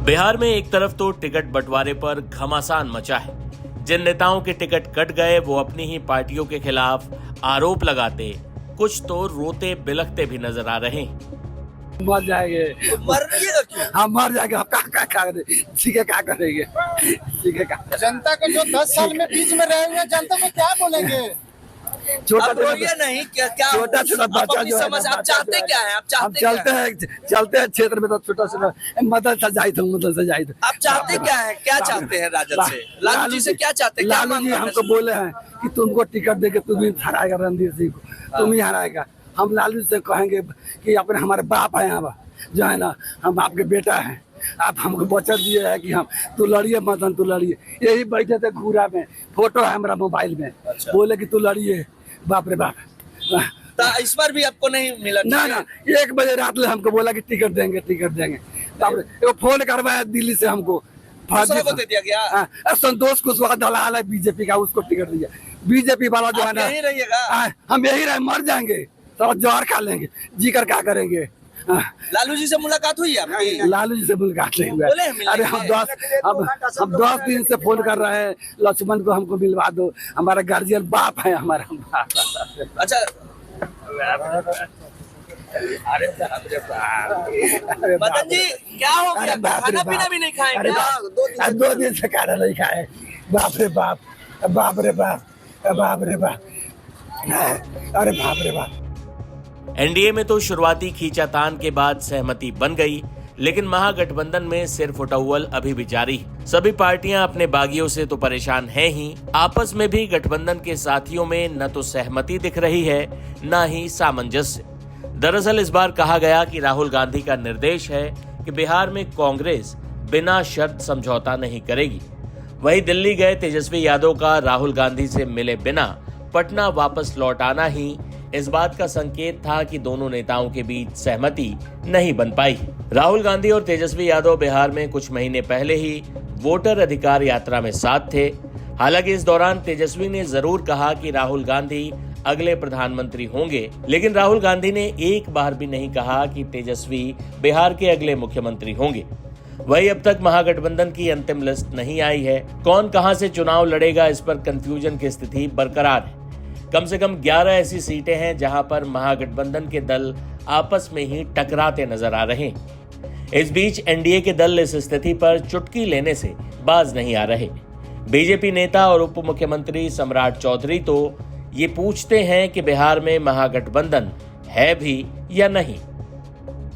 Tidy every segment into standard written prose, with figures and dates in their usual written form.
बिहार में एक तरफ तो टिकट बंटवारे पर घमासान मचा है। जिन नेताओं के टिकट कट गए वो अपनी ही पार्टियों के खिलाफ आरोप लगाते, कुछ तो रोते बिलखते भी नजर आ रहे हैं। मर जाएंगे, मर रहिएगा क्यों? हम मर जाएंगे, हम क्या करेंगे? जनता को जो 10 साल में बीच में रहे हुए जनता को क्या बोलेंगे? छोटा आप रोइए नहीं, क्या छोटा आप बच्चा अपनी जो है समझ, ना, आप चाहते क्या है? आप हम चाहते क्या है? चलते हैं क्षेत्र में तो छोटा मदद से जाए थे। आप चाहते क्या है? क्या चाहते हैं राजद से? लालू जी से क्या चाहते हैं? क्या लालू मांग जी रहे हमको हैं? बोले हैं कि तुमको टिकट देके तुम ही हराएगा रणधीर सिंह को, तुम ही हराएगा। हम लालू से कहेंगे कि अपने हमारे बाप है, यहाँ जो है ना, हम आपके बेटा हैं, आप हमको वचन दिए है कि हम तू लड़िए मदन, तू लड़िए। यही बैठे थे घूरा में, फोटो है हमारा मोबाइल में। बोले कि तू लड़िए, बाप रे बाप। तो इस बार भी आपको नहीं मिला? ना 1 बजे रात में हमको बोला कि टिकट देंगे। वो फोन करवाया दिल्ली से हमको, दूसरे को दे दिया गया। संतोष कुशवाहा दलाल है बीजेपी का, उसको टिकट दिया। बीजेपी वाला जो है ना, यही रहिएगा। हम यही रहे, मर जाएंगे तो जहर खा लेंगे, जी कर क्या करेंगे। लालू जी से मुलाकात हुई आपकी? लालू जी से मुलाकात नहीं हुआ। अरे हम 10 दिन से फोन कर रहे हैं, लक्ष्मण को हमको मिलवा दो, हमारा गार्जियन बाप है हमारा बाप। अच्छा, मदन जी क्या हो गया? खाना पीना भी नहीं खाए क्या? 2 दिन से खाना नहीं खाए। बाप रे बाप, बाप रे बाप, बाप रे बाप, अरे बाप रे बाप। एनडीए में तो शुरुआती खींचातान के बाद सहमति बन गई, लेकिन महागठबंधन में सिर्फ उटौवल अभी भी जारी है। सभी पार्टियां अपने बागियों से तो परेशान हैं ही, आपस में भी गठबंधन के साथियों में न तो सहमति दिख रही है, न ही सामंजस्य। दरअसल इस बार कहा गया कि राहुल गांधी का निर्देश है कि बिहार में कांग्रेस बिना शर्त समझौता नहीं करेगी। वहीं दिल्ली गए तेजस्वी यादव का राहुल गांधी से मिले बिना पटना वापस लौट आना ही इस बात का संकेत था कि दोनों नेताओं के बीच सहमति नहीं बन पाई। राहुल गांधी और तेजस्वी यादव बिहार में कुछ महीने पहले ही वोटर अधिकार यात्रा में साथ थे। हालांकि इस दौरान तेजस्वी ने जरूर कहा कि राहुल गांधी अगले प्रधानमंत्री होंगे, लेकिन राहुल गांधी ने एक बार भी नहीं कहा कि तेजस्वी बिहार के अगले मुख्यमंत्री होंगे। वही अब तक महागठबंधन की अंतिम लिस्ट नहीं आई है। कौन कहां से चुनाव लड़ेगा, इस पर कंफ्यूजन की स्थिति बरकरार है। कम से कम 11 ऐसी सीटें हैं जहां पर महागठबंधन के दल आपस में ही टकराते नजर आ रहे हैं। इस बीच एनडीए के दल इस स्थिति पर चुटकी लेने से बाज नहीं आ रहे। बीजेपी नेता और उप मुख्यमंत्री सम्राट चौधरी तो ये पूछते हैं कि बिहार में महागठबंधन है भी या नहीं।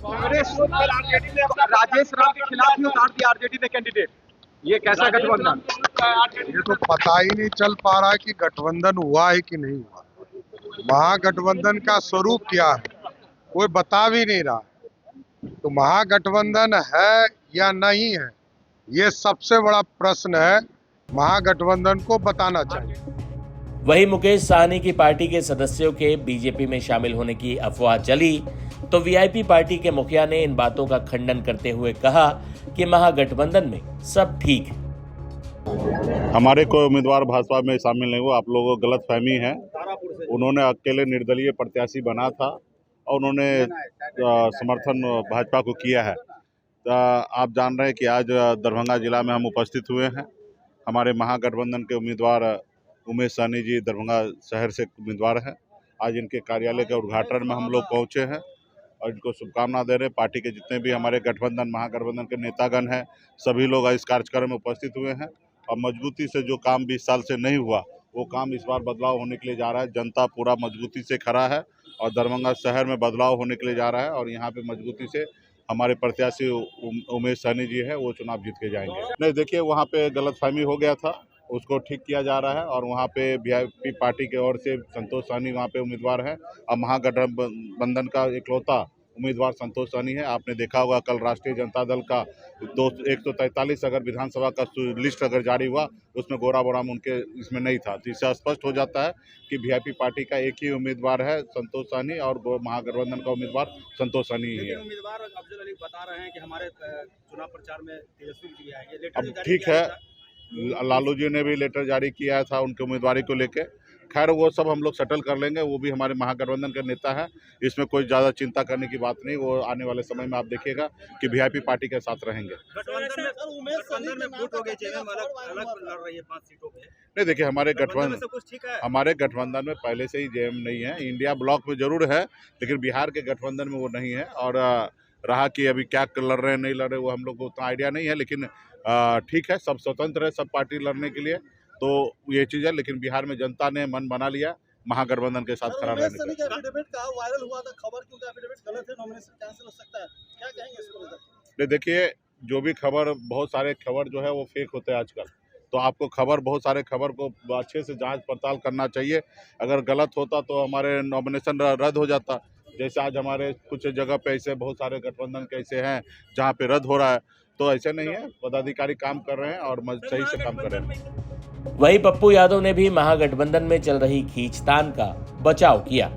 कांग्रेस राजेश राम के खिलाफ ही उतार दिया आरजेडी ने कैंडिडेट, ये कैसा गठबंधन? ये तो पता ही नहीं चल पा रहा है कि गठबंधन हुआ है कि नहीं हुआ। महागठबंधन का स्वरूप क्या है कोई बता भी नहीं रहा। तो महागठबंधन है या नहीं है, ये सबसे बड़ा प्रश्न है, महागठबंधन को बताना चाहिए। वही मुकेश साहनी की पार्टी के सदस्यों के बीजेपी में शामिल होने की अफवाह चली तो वीआईपी पार्टी के मुखिया ने इन बातों का खंडन करते हुए कहा कि महागठबंधन में सब ठीक है। हमारे कोई उम्मीदवार भाजपा में शामिल नहीं हुआ, आप लोगों को गलत फहमी है। उन्होंने अकेले निर्दलीय प्रत्याशी बना था और उन्होंने समर्थन भाजपा को किया है। आप जान रहे हैं कि आज दरभंगा जिला में हम उपस्थित हुए हैं। हमारे महागठबंधन के उम्मीदवार उमेश सहनी जी दरभंगा शहर से उम्मीदवार हैं। आज इनके कार्यालय के उद्घाटन में हम लोग पहुंचे हैं और इनको शुभकामना दे रहे हैं। पार्टी के जितने भी हमारे गठबंधन महागठबंधन के नेतागण हैं, सभी लोग इस कार्यक्रम में उपस्थित हुए हैं और मजबूती से जो काम 20 साल से नहीं हुआ वो काम इस बार बदलाव होने के लिए जा रहा है। जनता पूरा मजबूती से खड़ा है और दरभंगा शहर में बदलाव होने के लिए जा रहा है और यहाँ पे मजबूती से हमारे प्रत्याशी उमेश सहनी जी है वो चुनाव जीत के जाएंगे। नहीं, देखिए वहाँ पे गलतफहमी हो गया था, उसको ठीक किया जा रहा है और वहाँ पे वीआईपी पार्टी की ओर से संतोष सहनी वहाँ पे उम्मीदवार है और महागठबंधन का इकलौता उम्मीदवार संतोष सहनी है। आपने देखा होगा कल राष्ट्रीय जनता दल का 143 अगर विधानसभा का लिस्ट अगर जारी हुआ उसमें गोरा बोराम उनके इसमें नहीं था। तो इससे स्पष्ट हो जाता है कि वीआईपी पार्टी का एक ही उम्मीदवार है संतोष सहनी और महागठबंधन का उम्मीदवार संतोष सहनी ही है। उम्मीदवार अफजल अली बता रहे हैं कि हमारे चुनाव प्रचार में तेजस्वी जी आएंगे। अब ठीक है, लालू जी ने भी लेटर जारी किया था उनके उम्मीदवारी को लेकर खैर वो सब हम लोग सेटल कर लेंगे, वो भी हमारे महागठबंधन के नेता है, इसमें कोई ज़्यादा चिंता करने की बात नहीं। वो आने वाले समय में आप देखिएगा कि वीआईपी पार्टी के साथ रहेंगे। गठबंधन में फूट हो गई, जेएमएम अलग लड़ रही है 5 सीटों पे। नहीं देखिए, हमारे गठबंधन में सब कुछ ठीक है। हमारे गठबंधन में पहले से ही जेएम नहीं है, इंडिया ब्लॉक में जरूर है, लेकिन बिहार के गठबंधन में वो नहीं है। और रहा कि अभी क्या लड़ रहे हैं नहीं लड़ रहे, वो हम लोग को उतना आइडिया नहीं है, लेकिन ठीक है, सब स्वतंत्र है, सब पार्टी लड़ने के लिए, तो ये चीज़ है। लेकिन बिहार में जनता ने मन बना लिया महागठबंधन के साथ खड़ा रहने का। एफिडेविट का वायरल हुआ था खबर, क्योंकि एफिडेविट गलत है, नॉमिनेशन कैंसिल हो सकता है, क्या कहेंगे इसको लेकर? नहीं देखिए, जो भी खबर, बहुत सारे खबर जो है वो फेक होते हैं आजकल, तो आपको बहुत सारे खबर को अच्छे से जांच पड़ताल करना चाहिए। अगर गलत होता तो हमारे नॉमिनेशन रद्द हो जाता। जैसे आज हमारे कुछ जगह पे ऐसे बहुत सारे गठबंधन के ऐसे हैं जहाँ पे रद्द हो रहा है, तो ऐसे नहीं है, पदाधिकारी काम कर रहे हैं और सही से काम कर रहे हैं। वहीं पप्पू यादव ने भी महागठबंधन में चल रही खींचतान का बचाव किया।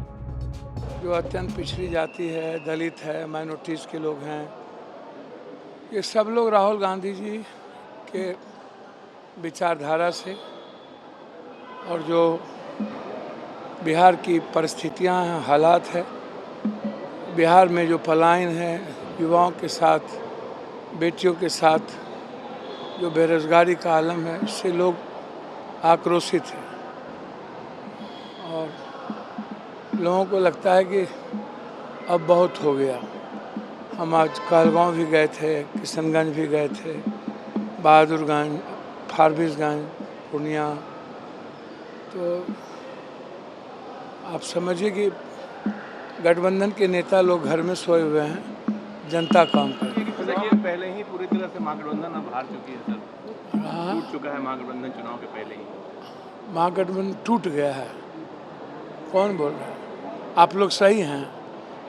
जो अत्यंत पिछड़ी जाति है, दलित है, माइनॉरिटीज़ के लोग हैं, ये सब लोग राहुल गांधी जी के विचारधारा से और जो बिहार की परिस्थितियां हैं, हालात है, बिहार में जो पलायन है, युवाओं के साथ, बेटियों के साथ जो बेरोजगारी का आलम है, इससे लोग आक्रोशित हैं। और लोगों को लगता है कि अब बहुत हो गया। हम आज कहलगांव भी गए थे, किशनगंज भी गए थे, बहादुरगंज, फारबिसगंज, पूर्णिया, तो आप समझिए कि गठबंधन के नेता लोग घर में सोए हुए हैं, जनता काम कर रही है। देखिए, पहले ही पूरी तरह से महागठबंधन अब हार चुकी है सर, टूट चुका है महागठबंधन चुनाव के पहले ही। महागठबंधन टूट गया है, कौन बोल रहा है? आप लोग सही हैं।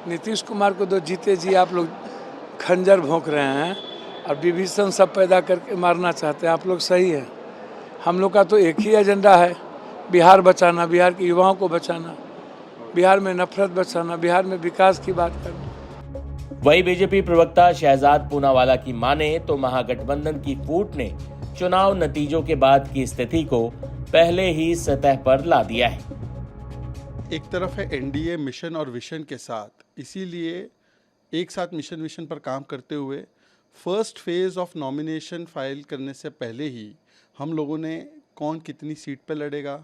नीतीश कुमार को तो जीते जी आप लोग खंजर भोंक रहे हैं और विभीषण सब पैदा करके मारना चाहते हैं। आप लोग सही हैं। हम लोग का तो एक ही एजेंडा है, बिहार बचाना, बिहार के युवाओं को बचाना, बिहार में नफरत बचाना, बिहार में विकास की बात करना। वही बीजेपी प्रवक्ता शहजाद पूनावाला की माने तो महागठबंधन की फूट ने चुनाव नतीजों के बाद की स्थिति को पहले ही सतह पर ला दिया है। एक तरफ है एनडीए मिशन और विजन के साथ, इसीलिए एक साथ मिशन विजन पर काम करते हुए first phase of nomination file करने से पहले ही हम लोगों ने कौन कितनी सीट पर लड़ेगा,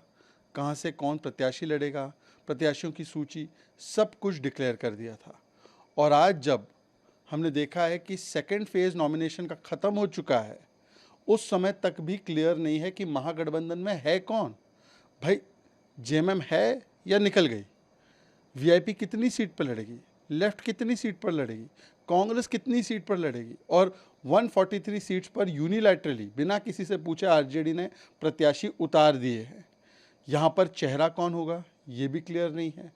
कहां से कौन प्रत्याशी लड़ेगा, प्रत्याशियों की सूची, सब कुछ डिक्लेयर कर दिया था। और आज जब हमने देखा है कि सेकेंड फेज नॉमिनेशन का ख़त्म हो चुका है, उस समय तक भी क्लियर नहीं है कि महागठबंधन में है कौन। भाई जेएमएम है या निकल गई, वीआईपी कितनी सीट पर लड़ेगी, लेफ्ट कितनी सीट पर लड़ेगी, कांग्रेस कितनी सीट पर लड़ेगी, और 143 सीट्स पर यूनिलैटरली बिना किसी से पूछे आरजेडी ने प्रत्याशी उतार दिए हैं। यहाँ पर चेहरा कौन होगा ये भी क्लियर नहीं है,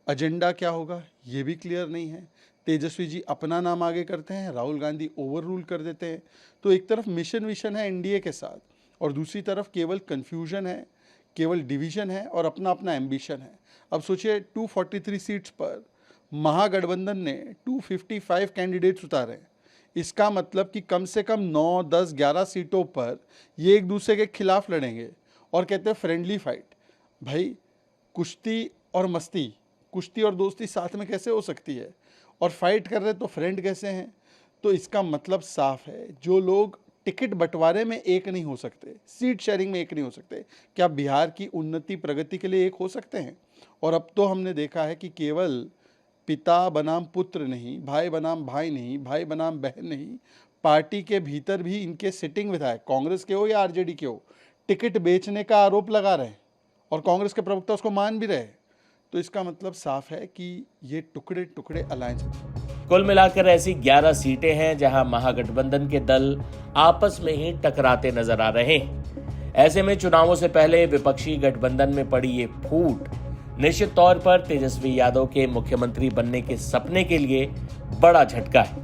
एजेंडा क्या होगा ये भी क्लियर नहीं है। तेजस्वी जी अपना नाम आगे करते हैं, राहुल गांधी ओवर रूल कर देते हैं। तो एक तरफ मिशन विजन है एनडीए के साथ और दूसरी तरफ केवल कन्फ्यूजन है, केवल डिवीजन है और अपना अपना एम्बिशन है। अब सोचिए 243 सीट्स पर महागठबंधन ने 255 कैंडिडेट्स उतारे। इसका मतलब कि कम से कम 9, 10, 11 सीटों पर ये एक दूसरे के खिलाफ लड़ेंगे और कहते हैं फ्रेंडली फाइट। भाई कुश्ती और मस्ती, कुश्ती और दोस्ती साथ में कैसे हो सकती है, और फाइट कर रहे तो फ्रेंड कैसे हैं। तो इसका मतलब साफ है, जो लोग टिकट बंटवारे में एक नहीं हो सकते, सीट शेयरिंग में एक नहीं हो सकते, क्या बिहार की उन्नति प्रगति के लिए एक हो सकते हैं। और अब तो हमने देखा है कि केवल पिता बनाम पुत्र नहीं, भाई बनाम भाई नहीं, भाई बनाम बहन नहीं, पार्टी के भीतर भी इनके सिटिंग विधायक, कांग्रेस के हो या आरजेडी के हो, टिकट बेचने का आरोप लगा रहे हैं और कांग्रेस के प्रवक्ता उसको मान भी रहे। तो इसका मतलब साफ है कि ये टुकड़े टुकड़े अलायंस। कुल मिलाकर ऐसी 11 सीटें हैं जहां महागठबंधन के दल आपस में ही टकराते नजर आ रहे हैं। ऐसे में चुनावों से पहले विपक्षी गठबंधन में पड़ी ये फूट निश्चित तौर पर तेजस्वी यादव के मुख्यमंत्री बनने के सपने के लिए बड़ा झटका है।